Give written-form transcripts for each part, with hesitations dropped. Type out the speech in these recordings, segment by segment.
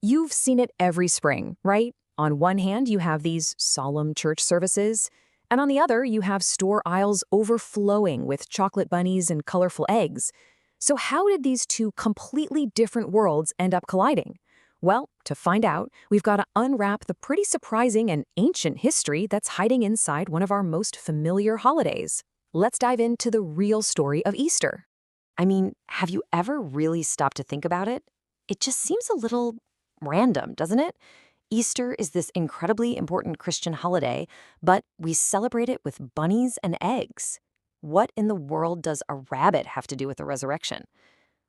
You've seen it every spring, right? On one hand, you have these solemn church services, and on the other, you have store aisles overflowing with chocolate bunnies and colorful eggs. So how did these two completely different worlds end up colliding? Well, to find out, we've got to unwrap the pretty surprising and ancient history that's hiding inside one of our most familiar holidays. Let's dive into the real story of Easter. I mean, have you ever really stopped to think about it? It just seems a little random, doesn't it? Easter is this incredibly important Christian holiday, but we celebrate it with bunnies and eggs. What in the world does a rabbit have to do with the resurrection?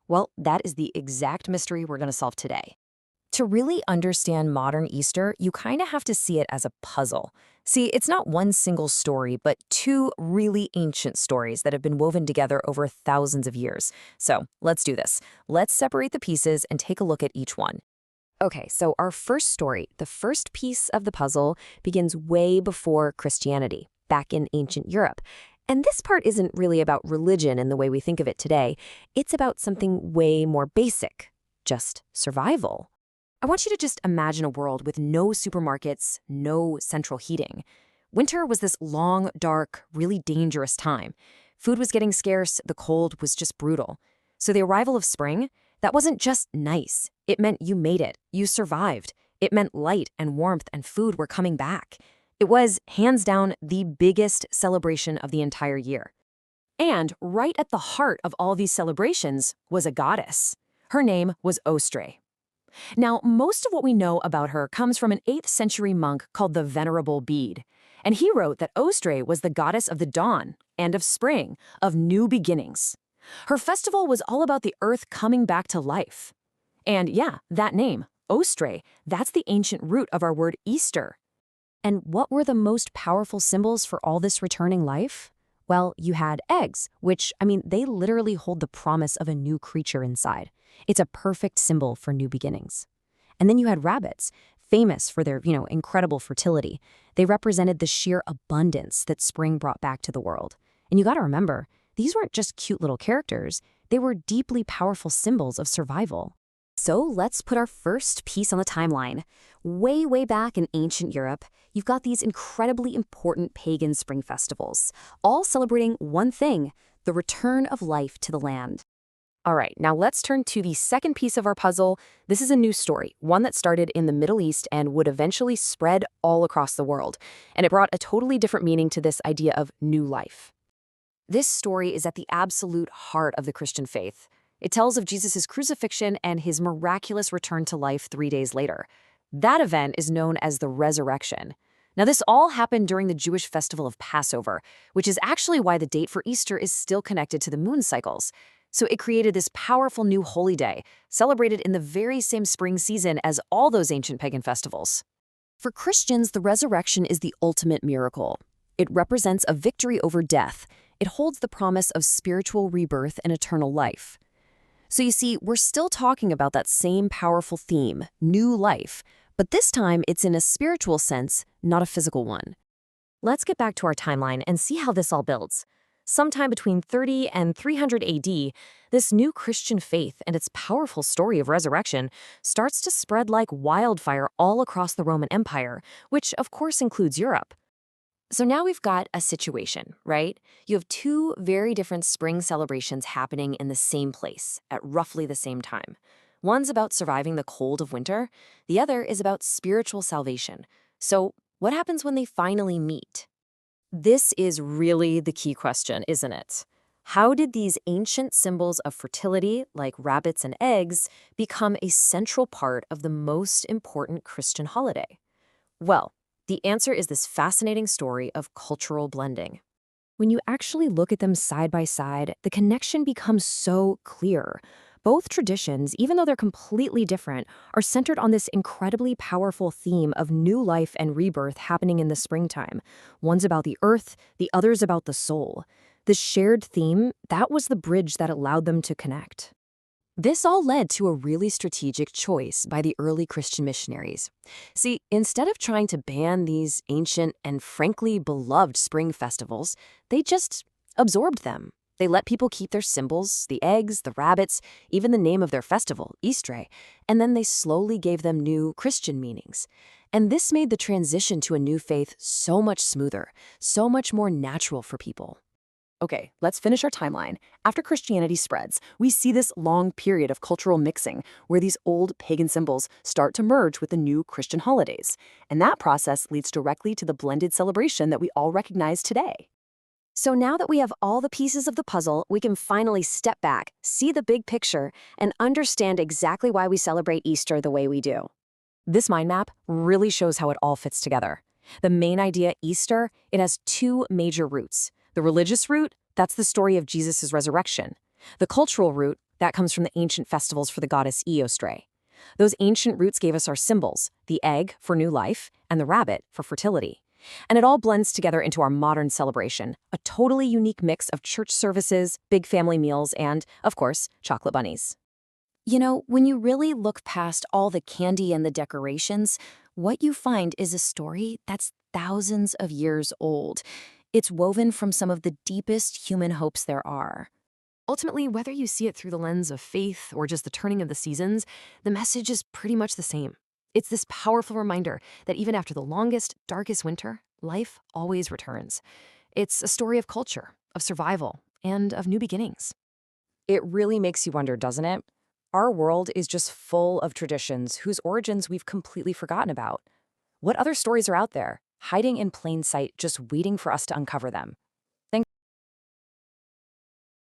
Well, that is the exact mystery we're going to solve today. To really understand modern Easter, you kind of have to see it as a puzzle. See, it's not one single story, but two really ancient stories that have been woven together over thousands of years. So let's do this. Let's separate the pieces and take a look at each one. Okay, so our first story, the first piece of the puzzle, begins way before Christianity, back in ancient Europe. And this part isn't really about religion in the way we think of it today. It's about something way more basic, just survival. I want you to just imagine a world with no supermarkets, no central heating. Winter was this long, dark, really dangerous time. Food was getting scarce, the cold was just brutal. So the arrival of spring, that wasn't just nice. It meant you made it, you survived. It meant light and warmth and food were coming back. It was, hands down, the biggest celebration of the entire year. And right at the heart of all these celebrations was a goddess. Her name was Ostre. Now, most of what we know about her comes from an 8th century monk called the Venerable Bede. And he wrote that Ostre was the goddess of the dawn and of spring, of new beginnings. Her festival was all about the earth coming back to life. And yeah, that name, Ostre, that's the ancient root of our word Easter. And what were the most powerful symbols for all this returning life? Well, you had eggs, which, they literally hold the promise of a new creature inside. It's a perfect symbol for new beginnings. And then you had rabbits, famous for their, incredible fertility. They represented the sheer abundance that spring brought back to the world. And you gotta remember, these weren't just cute little characters. They were deeply powerful symbols of survival. So let's put our first piece on the timeline. Way, way back in ancient Europe, you've got these incredibly important pagan spring festivals, all celebrating one thing, the return of life to the land. All right, now let's turn to the second piece of our puzzle. This is a new story, one that started in the Middle East and would eventually spread all across the world. And it brought a totally different meaning to this idea of new life. This story is at the absolute heart of the Christian faith. It tells of Jesus' crucifixion and his miraculous return to life 3 days later. That event is known as the resurrection. Now, this all happened during the Jewish festival of Passover, which is actually why the date for Easter is still connected to the moon cycles. So it created this powerful new holy day, celebrated in the very same spring season as all those ancient pagan festivals. For Christians, the resurrection is the ultimate miracle. It represents a victory over death. It holds the promise of spiritual rebirth and eternal life. So you see, we're still talking about that same powerful theme, new life, but this time it's in a spiritual sense, not a physical one. Let's get back to our timeline and see how this all builds. Sometime between 30 and 300 AD, this new Christian faith and its powerful story of resurrection starts to spread like wildfire all across the Roman Empire, which of course includes Europe. So now we've got a situation, right? You have two very different spring celebrations happening in the same place at roughly the same time. One's about surviving the cold of winter. The other is about spiritual salvation. So what happens when they finally meet? This is really the key question, isn't it? How did these ancient symbols of fertility, like rabbits and eggs, become a central part of the most important Christian holiday? Well, the answer is this fascinating story of cultural blending. When you actually look at them side by side, the connection becomes so clear. Both traditions, even though they're completely different, are centered on this incredibly powerful theme of new life and rebirth happening in the springtime. One's about the earth, the other's about the soul. This shared theme, that was the bridge that allowed them to connect. This all led to a really strategic choice by the early Christian missionaries. See, instead of trying to ban these ancient and frankly beloved spring festivals, they just absorbed them. They let people keep their symbols, the eggs, the rabbits, even the name of their festival, Easter, and then they slowly gave them new Christian meanings. And this made the transition to a new faith so much smoother, so much more natural for people. Okay, let's finish our timeline. After Christianity spreads, we see this long period of cultural mixing where these old pagan symbols start to merge with the new Christian holidays. And that process leads directly to the blended celebration that we all recognize today. So now that we have all the pieces of the puzzle, we can finally step back, see the big picture, and understand exactly why we celebrate Easter the way we do. This mind map really shows how it all fits together. The main idea, Easter, it has two major roots. The religious root, that's the story of Jesus' resurrection. The cultural root, that comes from the ancient festivals for the goddess Eostre. Those ancient roots gave us our symbols, the egg for new life and the rabbit for fertility. And it all blends together into our modern celebration, a totally unique mix of church services, big family meals, and, of course, chocolate bunnies. You know, when you really look past all the candy and the decorations, what you find is a story that's thousands of years old. It's woven from some of the deepest human hopes there are. Ultimately, whether you see it through the lens of faith or just the turning of the seasons, the message is pretty much the same. It's this powerful reminder that even after the longest, darkest winter, life always returns. It's a story of culture, of survival, and of new beginnings. It really makes you wonder, doesn't it? Our world is just full of traditions whose origins we've completely forgotten about. What other stories are out there, hiding in plain sight, just waiting for us to uncover them?